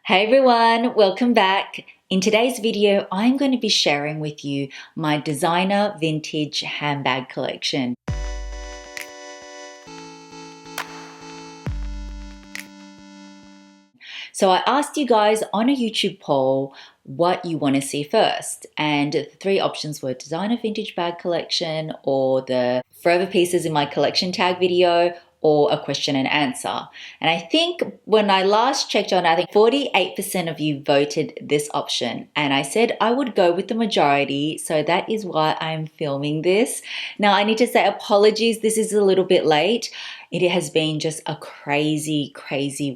Hey everyone, welcome back. In today's video, I'm going to be sharing with you my designer vintage handbag collection. So I asked you guys on a YouTube poll what you want to see first, and the three options were designer vintage bag collection, or the forever pieces in my collection tag video, or a question and answer. And I think when I last checked on, I think 48% of you voted this option. And I said I would go with the majority. So that is why I'm filming this. Now I need to say apologies. This is a little bit late. It has been just a crazy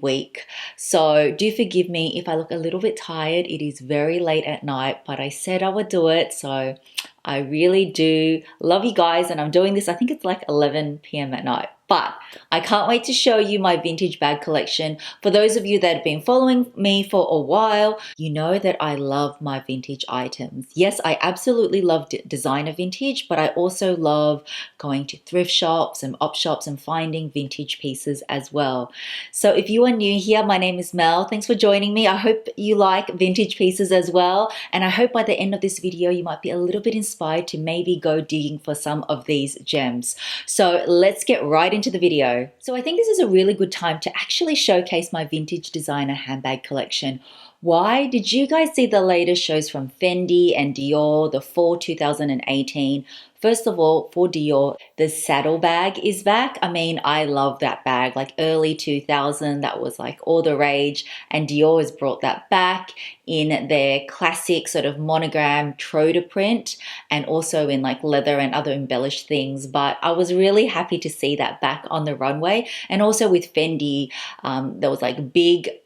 week. So do forgive me if I look a little bit tired. It is very late at night, but I said I would do it. So I really do love you guys. And I'm doing this, I think it's like 11 p.m. at night. But I can't wait to show you my vintage bag collection. For those of you that have been following me for a while, you know that I love my vintage items. Yes, I absolutely love designer vintage, but I also love going to thrift shops and op shops and finding vintage pieces as well. So if you are new here, my name is Mel. Thanks for joining me. I hope you like vintage pieces as well. And I hope by the end of this video, you might be a little bit inspired to maybe go digging for some of these gems. So let's get right into the video. So I think this is a really good time to actually showcase my vintage designer handbag collection. Why? Did you guys see the latest shows from Fendi and Dior, the fall 2018? First of all, for Dior, the saddle bag is back. I mean, I love that bag, like early 2000, that was like all the rage. And Dior has brought that back in their classic sort of monogram Tote print, and also in like leather and other embellished things. But I was really happy to see that back on the runway. And also with Fendi, there was like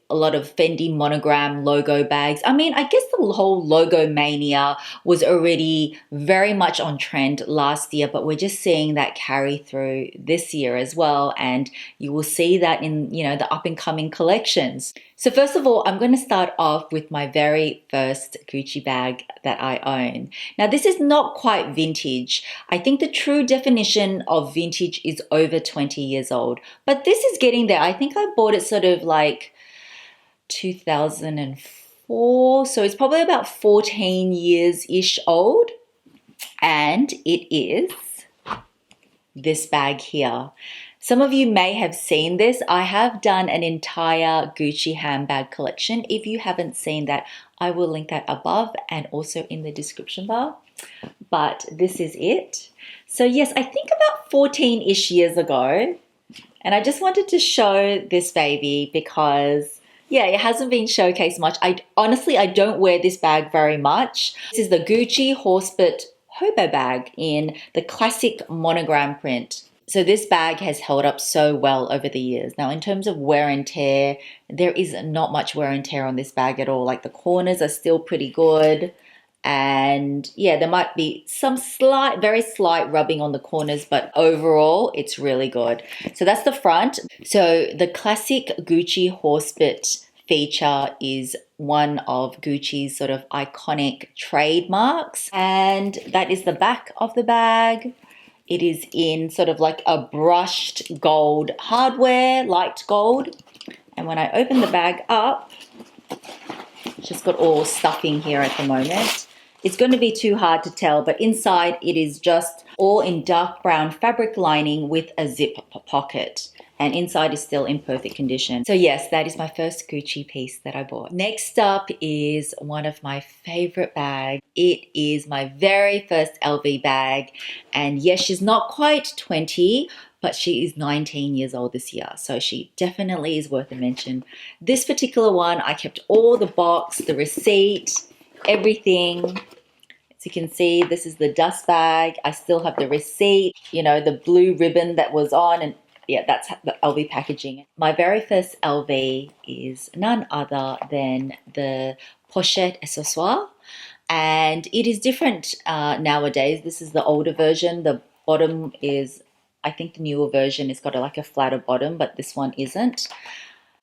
a lot of Fendi monogram logo bags. I mean, I guess the whole logo mania was already very much on trend last year, but we're just seeing that carry through this year as well. And you will see that in, the up and coming collections. So first of all, I'm going to start off with my very first Gucci bag that I own. Now, this is not quite vintage. I think the true definition of vintage is over 20 years old, but this is getting there. I think I bought it sort of like 2004, so it's probably about 14 years-ish old, and it is this bag here. Some of you may have seen this. I have done an entire Gucci handbag collection. If you haven't seen that, I will link that above and also in the description bar. But this is it. So yes, I think about 14-ish years ago, and I just wanted to show this baby because yeah, it hasn't been showcased much. Honestly, I don't wear this bag very much. This is the Gucci Horsebit Hobo bag in the classic monogram print. So this bag has held up so well over the years. Now, in terms of wear and tear, there is not much wear and tear on this bag at all. Like the corners are still pretty good. And yeah, there might be some very slight rubbing on the corners, but overall, it's really good. So that's the front. So the classic Gucci Horsebit feature is one of Gucci's sort of iconic trademarks. And that is the back of the bag. It is in sort of like a brushed gold hardware, light gold. And when I open the bag up, it's just got all stuffing here at the moment. It's going to be too hard to tell, but inside it is just all in dark brown fabric lining with a zip pocket. And inside is still in perfect condition. So yes, that is my first Gucci piece that I bought. Next up is one of my favorite bags. It is my very first LV bag. And yes, she's not quite 20, but she is 19 years old this year. So she definitely is worth a mention. This particular one, I kept all the box, the receipt, everything. As you can see, this is the dust bag. I still have the receipt, the blue ribbon that was on, and yeah, that's the LV packaging. My very first LV is none other than the Pochette Accessoire, and it is different nowadays. This is the older version. The bottom is, I think the newer version has got like a flatter bottom, but this one isn't.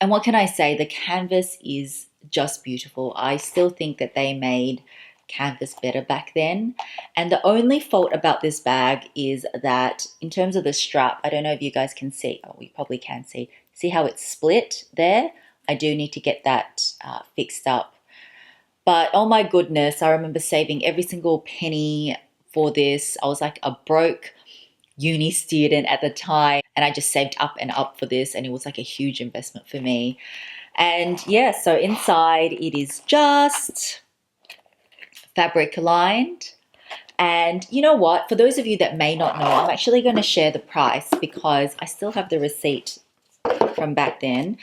And what can I say? The canvas is just beautiful. I still think that they made canvas better back then. And the only fault about this bag is that in terms of the strap, I don't know if you guys can see, oh, you probably can see how it's split there. I do need to get that fixed up. But oh my goodness, I remember saving every single penny for this. I was like a broke uni student at the time, and I just saved up and up for this, and it was like a huge investment for me. And yeah, so inside it is just fabric lined. And you know what? For those of you that may not know, I'm actually going to share the price because I still have the receipt from back then.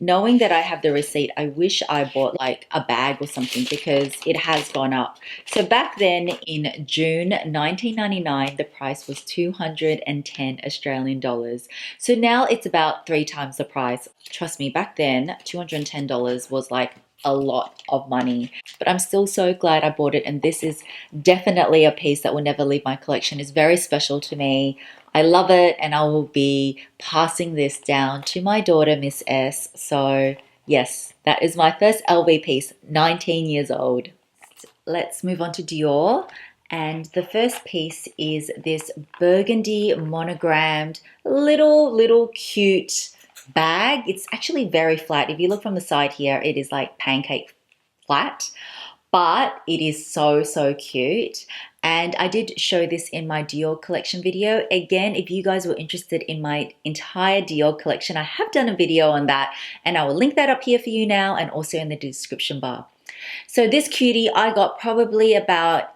Knowing that I have the receipt, I wish I bought like a bag or something because it has gone up. So back then in June 1999, the price was 210 Australian dollars. So now it's about 3 times the price. Trust me, back then, $210 was like a lot of money. But I'm still so glad I bought it, and this is definitely a piece that will never leave my collection. It's very special to me. I love it, and I will be passing this down to my daughter, Miss S. So yes, that is my first LV piece, 19 years old. Let's move on to Dior. And the first piece is this burgundy monogrammed little cute bag. It's actually very flat. If you look from the side here, it is like pancake flat, but it is so cute. And I did show this in my Dior collection video. Again, if you guys were interested in my entire Dior collection, I have done a video on that, and I will link that up here for you now and also in the description bar. So this cutie I got probably about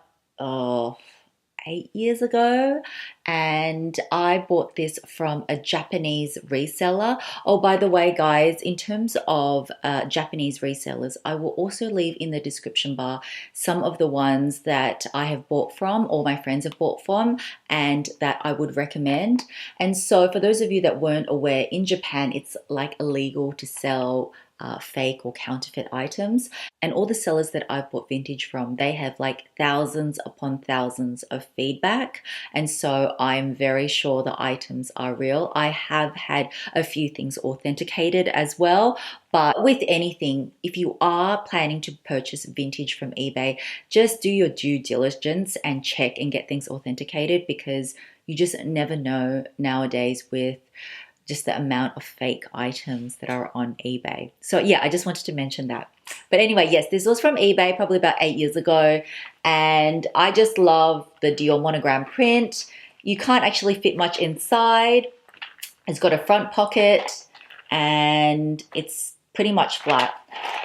8 years ago, and I bought this from a Japanese reseller. Oh, by the way, guys, in terms of Japanese resellers, I will also leave in the description bar some of the ones that I have bought from or my friends have bought from and that I would recommend. And so for those of you that weren't aware, in Japan, it's like illegal to sell fake or counterfeit items, and all the sellers that I've bought vintage from, they have like thousands upon thousands of feedback, and so I'm very sure the items are real. I have had a few things authenticated as well, but with anything, if you are planning to purchase vintage from eBay, just do your due diligence and check and get things authenticated, because you just never know nowadays with just the amount of fake items that are on eBay. So yeah, I just wanted to mention that. But anyway, yes, this was from eBay probably about 8 years ago, and I just love the Dior monogram print. You can't actually fit much inside. It's got a front pocket and it's pretty much flat.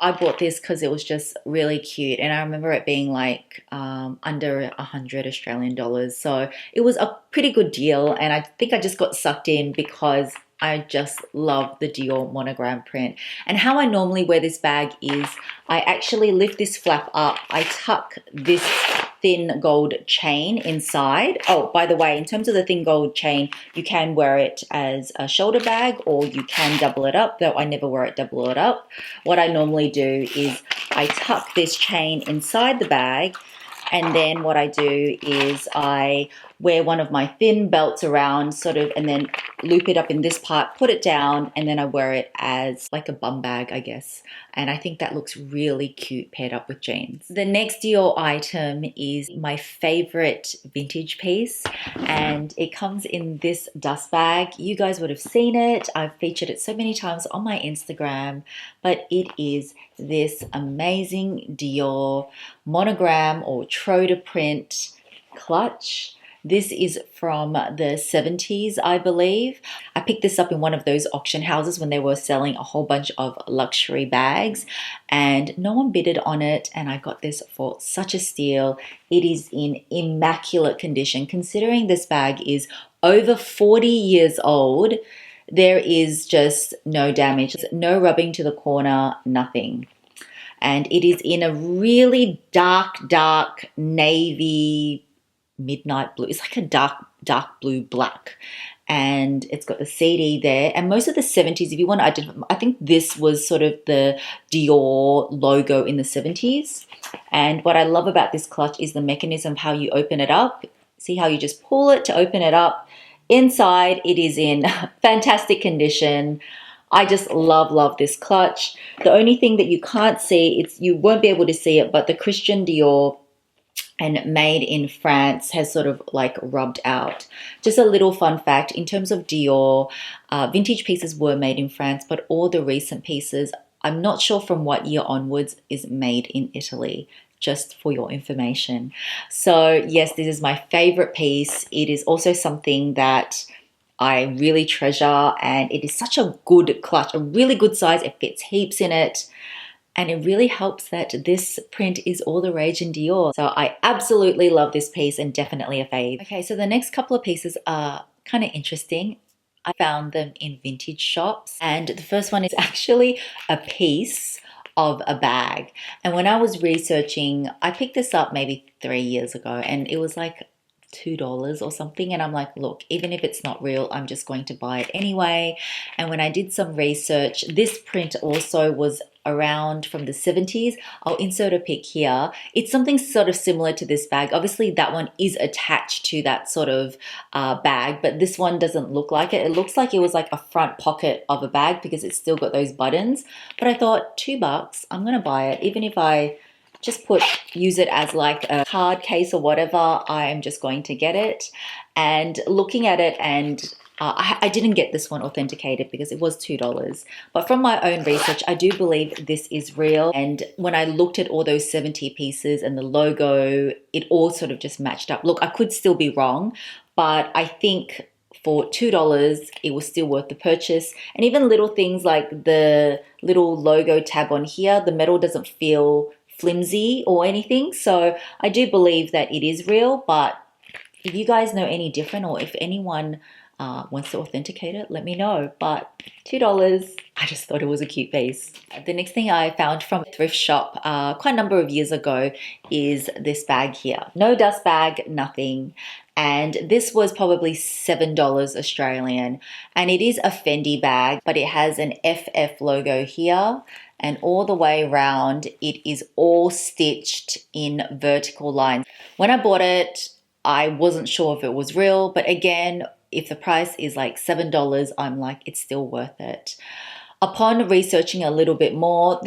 I bought this because it was just really cute, and I remember it being like under 100 Australian dollars. So it was a pretty good deal, and I think I just got sucked in because I just love the Dior monogram print. And how I normally wear this bag is I actually lift this flap up, I tuck this thin gold chain inside. Oh, by the way, in terms of the thin gold chain, you can wear it as a shoulder bag or you can double it up, though I never wear it double it up. What I normally do is I tuck this chain inside the bag, and then what I do is I wear one of my thin belts around sort of, and then loop it up in this part, put it down, and then I wear it as like a bum bag, I guess. And I think that looks really cute paired up with jeans. The next Dior item is my favorite vintage piece, and it comes in this dust bag. You guys would have seen it. I've featured it so many times on my Instagram, but it is this amazing Dior monogram or Tote print clutch. This is from the 70s, I believe. I picked this up in one of those auction houses when they were selling a whole bunch of luxury bags, and no one bidded on it, and I got this for such a steal. It is in immaculate condition. Considering this bag is over 40 years old, there is just no damage, no rubbing to the corner, nothing. And it is in a really dark navy midnight blue. It's like a dark blue black, and it's got the CD there. And most of the 70s, if you want to identify, I think this was sort of the Dior logo in the 70s. And what I love about this clutch is the mechanism of how you open it up. See how you just pull it to open it up. Inside, it is in fantastic condition. I just love this clutch. The only thing that you can't see, you won't be able to see it, but the Christian Dior and made in France has sort of like rubbed out. Just a little fun fact, in terms of Dior, vintage pieces were made in France, but all the recent pieces I'm not sure from what year onwards is made in Italy, just for your information. So yes, this is my favorite piece. It is also something that I really treasure, and it is such a good clutch, a really good size. It fits heaps in it. And it really helps that this print is all the rage in Dior. So I absolutely love this piece and definitely a fave. Okay, so the next couple of pieces are kind of interesting. I found them in vintage shops, and the first one is actually a piece of a bag. And when I was researching, I picked this up maybe 3 years ago, and it was like $2 or something, and I'm like, look, even if it's not real, I'm just going to buy it anyway. And when I did some research, this print also was around from the 70s. I'll insert a pic here. It's something sort of similar to this bag. Obviously that one is attached to that sort of bag, but this one doesn't look like it. It looks like it was like a front pocket of a bag because it's still got those buttons. But I thought, $2, I'm gonna buy it. Even if I just use it as like a card case or whatever, I am just going to get it. And looking at it, and I didn't get this one authenticated because it was $2. But from my own research, I do believe this is real. And when I looked at all those 70 pieces and the logo, it all sort of just matched up. Look, I could still be wrong, but I think for $2, it was still worth the purchase. And even little things like the little logo tab on here, the metal doesn't feel flimsy or anything. So I do believe that it is real, but if you guys know any different, or if anyone wants to authenticate it, let me know. But $2, I just thought it was a cute piece. The next thing I found from a thrift shop quite a number of years ago is this bag here. No dust bag, nothing. And this was probably $7 Australian. And it is a Fendi bag, but it has an FF logo here. And all the way around, it is all stitched in vertical lines. When I bought it, I wasn't sure if it was real, but again, if the price is like $7, I'm like, it's still worth it. Upon researching a little bit more,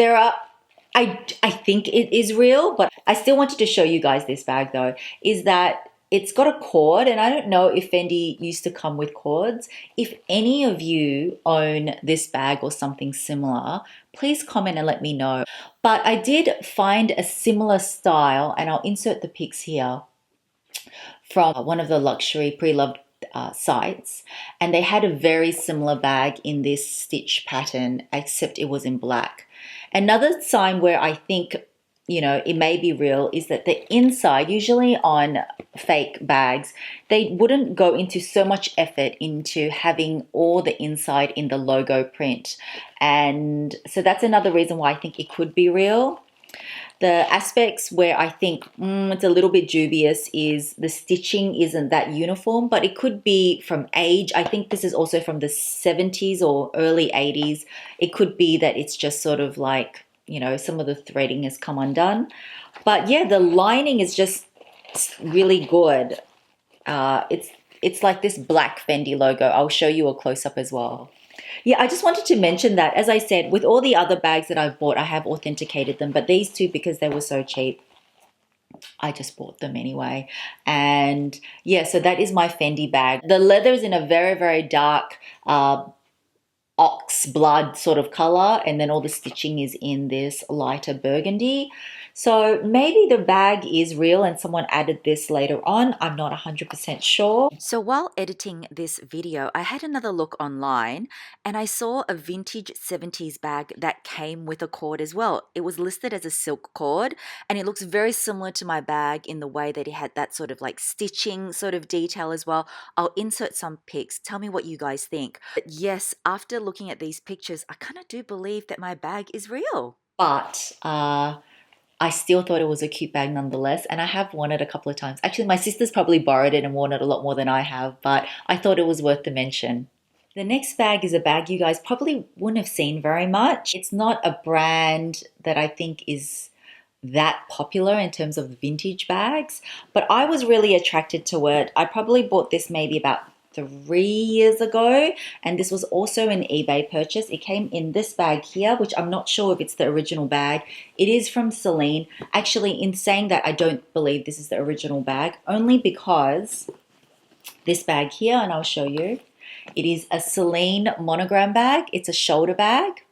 I think it is real, but I still wanted to show you guys this bag though, is that it's got a cord, and I don't know if Fendi used to come with cords. If any of you own this bag or something similar, please comment and let me know. But I did find a similar style, and I'll insert the pics here, from one of the luxury pre-loved sites, and they had a very similar bag in this stitch pattern, except it was in black. Another sign where I think, you know, it may be real is that the inside, usually on fake bags, they wouldn't go into so much effort into having all the inside in the logo print. And so that's another reason why I think it could be real. The aspects where I think it's a little bit dubious is the stitching isn't that uniform, but it could be from age. I think this is also from the 70s or early 80s. It could be that it's just sort of like, you know, some of the threading has come undone. But yeah, the lining is just really good. It's like this black Fendi logo. I'll show you a close-up as well. Yeah, I just wanted to mention that, as I said, with all the other bags that I've bought, I have authenticated them, but these two, because they were so cheap, I just bought them anyway. And yeah, so that is my Fendi bag. The leather is in a very, very dark ox blood sort of color, and then all the stitching is in this lighter burgundy. So maybe the bag is real and someone added this later on. I'm not 100% sure. So while editing this video, I had another look online and I saw a vintage 70s bag that came with a cord as well. It was listed as a silk cord, and it looks very similar to my bag in the way that it had that sort of like stitching sort of detail as well. I'll insert some pics. Tell me what you guys think. But yes, after looking at these pictures, I kind of do believe that my bag is real. But I still thought it was a cute bag nonetheless, and I have worn it a couple of times. Actually, my sister's probably borrowed it and worn it a lot more than I have, but I thought it was worth the mention. The next bag is a bag you guys probably wouldn't have seen very much. It's not a brand that I think is that popular in terms of vintage bags, but I was really attracted to it. I probably bought this maybe about 3 years ago, and this was also an eBay purchase. It came in this bag here, which I'm not sure if it's the original bag. It is from Celine. Actually, in saying that, I don't believe this is the original bag, only because this bag here, and I'll show you, it is a Saline Monogram bag. It's a shoulder bag.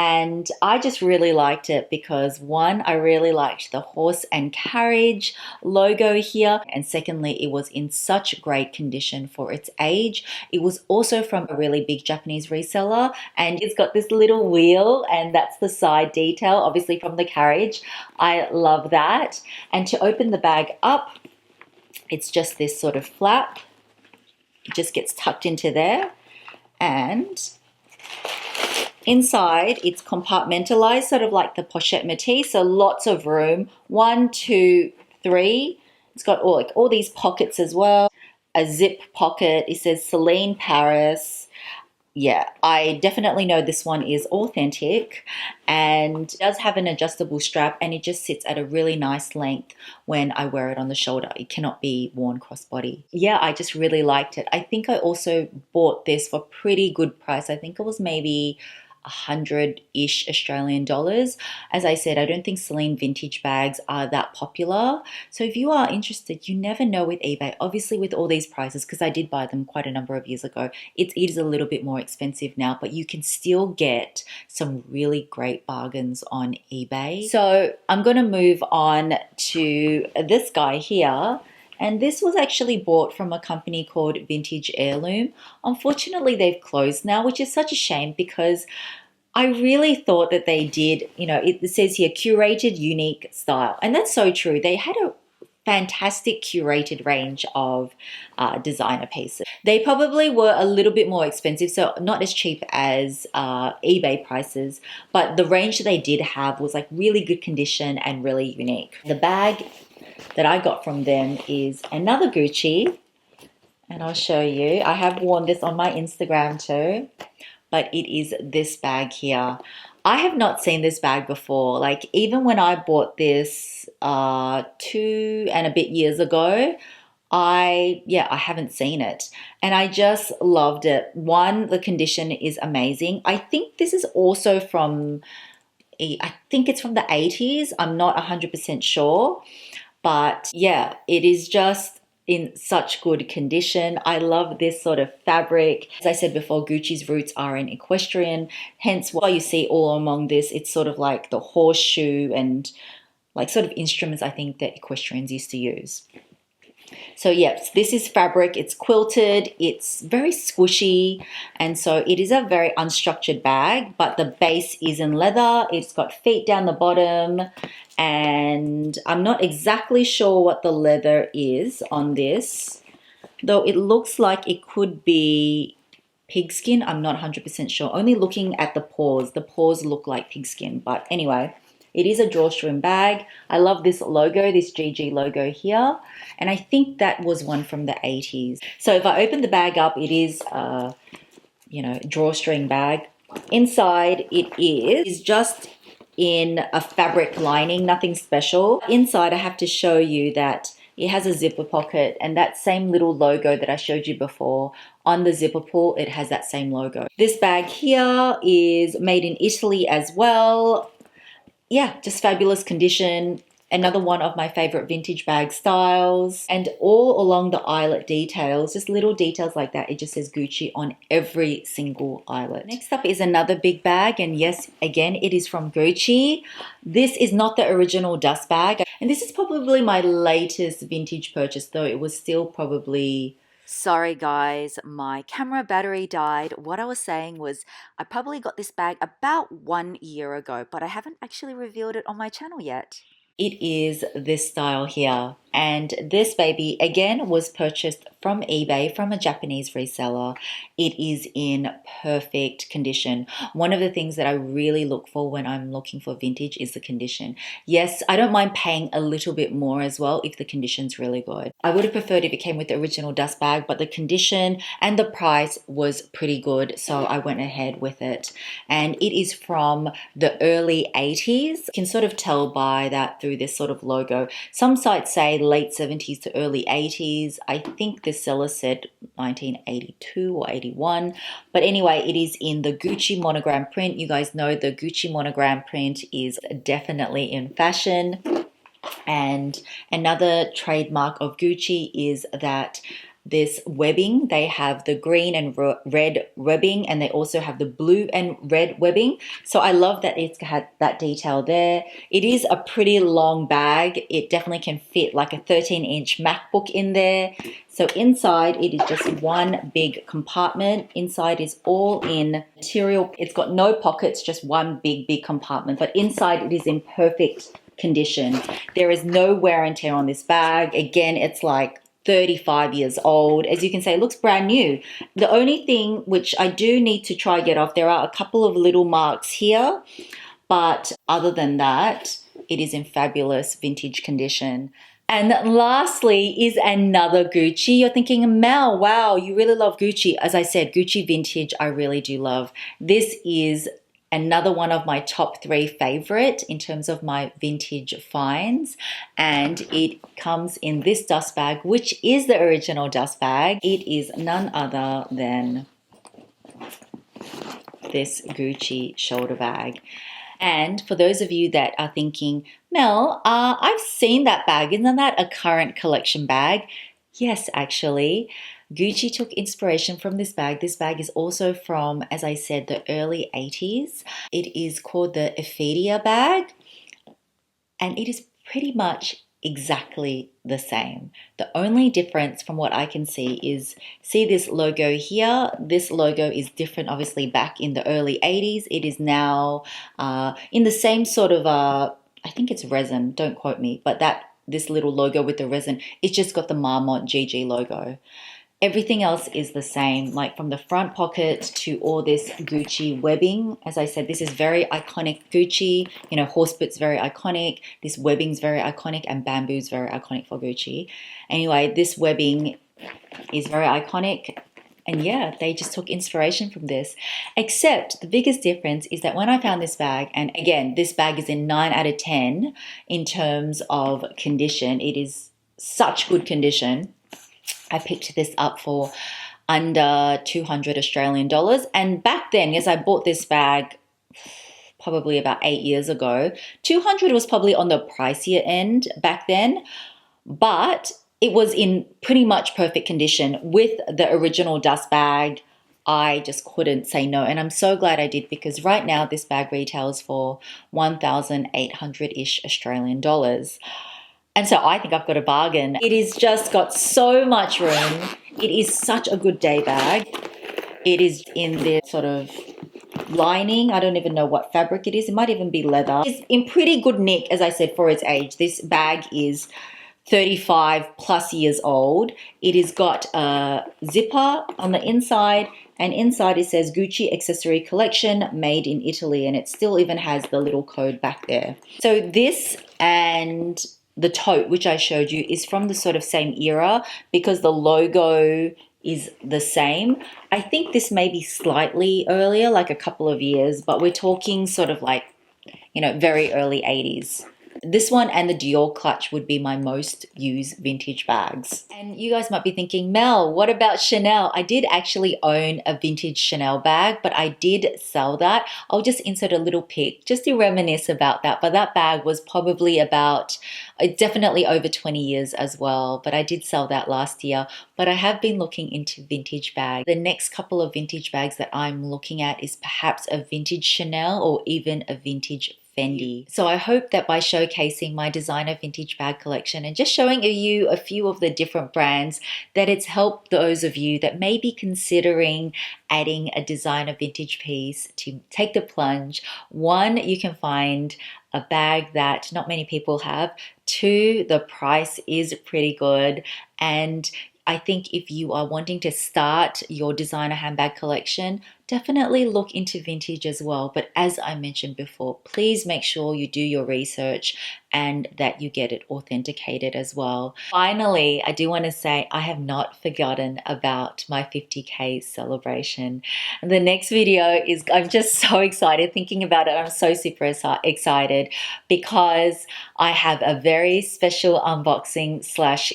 And I just really liked it because one, I really liked the horse and carriage logo here. And secondly, it was in such great condition for its age. It was also from a really big Japanese reseller, and it's got this little wheel, and that's the side detail, obviously from the carriage. I love that. And to open the bag up, it's just this sort of flap. It just gets tucked into there, and inside it's compartmentalized, sort of like the Pochette Métis, so lots of room. 1, 2, 3. It's got all these pockets as well. A zip pocket. It says Celine Paris. Yeah, I definitely know this one is authentic, and it does have an adjustable strap, and it just sits at a really nice length when I wear it on the shoulder. It cannot be worn crossbody. Yeah, I just really liked it. I think I also bought this for a pretty good price. I think it was maybe 100-ish Australian dollars. As I said, I don't think Celine vintage bags are that popular. So if you are interested, you never know with eBay. Obviously with all these prices, because I did buy them quite a number of years ago, it is a little bit more expensive now, but you can still get some really great bargains on eBay. So I'm going to move on to this guy here. And this was actually bought from a company called Vintage Heirloom. Unfortunately, they've closed now, which is such a shame because I really thought that they did, it says here, curated, unique style. And that's so true. They had a fantastic curated range of designer pieces. They probably were a little bit more expensive, so not as cheap as eBay prices, but the range that they did have was like really good condition and really unique. The bag that I got from them is another Gucci, and I'll show you. I have worn this on my Instagram too, but it is this bag here. I have not seen this bag before. Like even when I bought this 2 and a bit years ago, I haven't seen it, and I just loved it. One, the condition is amazing. I think this is also from, I think it's from the 80s. I'm not 100% sure. But yeah, it is just in such good condition. I love this sort of fabric. As I said before, Gucci's roots are in equestrian, hence why you see all among this, it's sort of like the horseshoe and like sort of instruments I think that equestrians used to use. So yes, this is fabric, it's quilted, it's very squishy, and so it is a very unstructured bag, but the base is in leather, it's got feet down the bottom, and I'm not exactly sure what the leather is on this, though it looks like it could be pigskin. I'm not 100% sure, only looking at the paws look like pigskin, but anyway. It is a drawstring bag. I love this logo, this GG logo here. And I think that was one from the 80s. So if I open the bag up, it is a, drawstring bag. Inside it is just in a fabric lining, nothing special. Inside I have to show you that it has a zipper pocket, and that same little logo that I showed you before on the zipper pull, it has that same logo. This bag here is made in Italy as well. Yeah, just fabulous condition. Another one of my favorite vintage bag styles, and all along the eyelet details, just little details like that. It just says Gucci on every single eyelet. Next up is another big bag, and yes, again, it is from Gucci. This is not the original dust bag, and this is probably my latest vintage purchase, though it was still probably... Sorry guys, my camera battery died. What I was saying was I probably got this bag about 1 year ago, but I haven't actually revealed it on my channel yet. It is this style here, and this baby again was purchased from eBay from a Japanese reseller. It is in perfect condition. One of the things that I really look for when I'm looking for vintage is the condition. Yes, I don't mind paying a little bit more as well if the condition's really good. I would have preferred if it came with the original dust bag, but the condition and the price was pretty good, so I went ahead with it. And it is from the early 80s. You can sort of tell by that through this sort of logo. Some sites say late 70s to early 80s. I think the seller said 1982 or 81. But anyway, it is in the Gucci monogram print. You guys know the Gucci monogram print is definitely in fashion. And another trademark of Gucci is that this webbing. They have the green and red webbing, and they also have the blue and red webbing. So I love that it's had that detail there. It is a pretty long bag. It definitely can fit like a 13-inch MacBook in there. So inside it is just one big compartment. Inside is all in material. It's got no pockets, just one big compartment, but inside it is in perfect condition. There is no wear and tear on this bag. Again, it's like 35 years old. As you can see, it looks brand new. The only thing which I do need to try get off, there are a couple of little marks here, but other than that, it is in fabulous vintage condition. And lastly is another Gucci. You're thinking, Mel, wow, you really love Gucci. As I said, Gucci vintage, I really do love. This is another one of my top 3 favorite in terms of my vintage finds, and it comes in this dust bag, which is the original dust bag. It is none other than this Gucci shoulder bag. And for those of you that are thinking, Mel, I've seen that bag, isn't that a current collection bag? Yes, actually. Gucci took inspiration from this bag. This bag is also from, as I said, the early 80s. It is called the Heirloom bag, and it is pretty much exactly the same. The only difference from what I can see is, see this logo here? This logo is different obviously back in the early 80s. It is now in the same sort of, I think it's resin, don't quote me, but this little logo with the resin, it's just got the Marmont GG logo. Everything else is the same, like from the front pocket to all this Gucci webbing. As I said, this is very iconic Gucci. You know, horsebit's very iconic. This webbing's very iconic, and bamboo's very iconic for Gucci. Anyway, this webbing is very iconic. And yeah, they just took inspiration from this. Except the biggest difference is that when I found this bag, and again, this bag is in 9 out of 10 in terms of condition. It is such good condition. I picked this up for under 200 Australian dollars. And back then, yes, I bought this bag probably about 8 years ago. 200 was probably on the pricier end back then, but it was in pretty much perfect condition with the original dust bag. I just couldn't say no. And I'm so glad I did, because right now this bag retails for 1,800-ish Australian dollars. And so I think I've got a bargain. It is just got so much room. It is such a good day bag. It is in this sort of lining. I don't even know what fabric it is. It might even be leather. It's in pretty good nick, as I said, for its age. This bag is 35 plus years old. It has got a zipper on the inside, and inside it says Gucci Accessory Collection made in Italy, and it still even has the little code back there. So this and the tote, which I showed you, is from the sort of same era because the logo is the same. I think this may be slightly earlier, like a couple of years, but we're talking sort of like, you know, very early 80s. This one and the Dior clutch would be my most used vintage bags. And you guys might be thinking, Mel, what about Chanel? I did actually own a vintage Chanel bag, but I did sell that. I'll just insert a little pic just to reminisce about that. But that bag was probably about, definitely over 20 years as well. But I did sell that last year. But I have been looking into vintage bags. The next couple of vintage bags that I'm looking at is perhaps a vintage Chanel or even a vintage Fendi. So I hope that by showcasing my designer vintage bag collection and just showing you a few of the different brands, that it's helped those of you that may be considering adding a designer vintage piece to take the plunge. One, you can find a bag that not many people have. Two, the price is pretty good. And I think if you are wanting to start your designer handbag collection, definitely look into vintage as well. But as I mentioned before, please make sure you do your research and that you get it authenticated as well. Finally, I do want to say I have not forgotten about my 50K celebration. The next video is, I'm just so excited thinking about it. I'm so super excited because I have a very special unboxing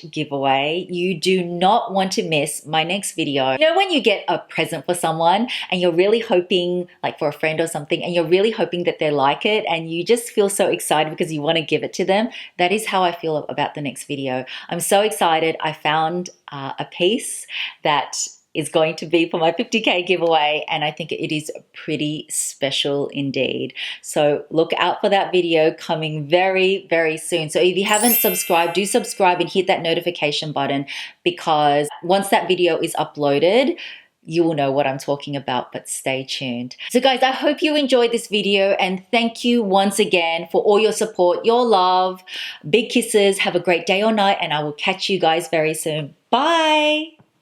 / giveaway. You do not want to miss my next video. You know when you get a present for someone and you're really hoping, like for a friend or something, and you're really hoping that they like it and you just feel so excited because you want to give it to them. That is how I feel about the next video. I'm so excited. I found a piece that is going to be for my 50K giveaway, and I think it is pretty special indeed. So look out for that video coming very, very soon. So if you haven't subscribed, do subscribe and hit that notification button, because once that video is uploaded, you will know what I'm talking about, but stay tuned. So guys, I hope you enjoyed this video, and thank you once again for all your support, your love. Big kisses. Have a great day or night, and I will catch you guys very soon. Bye.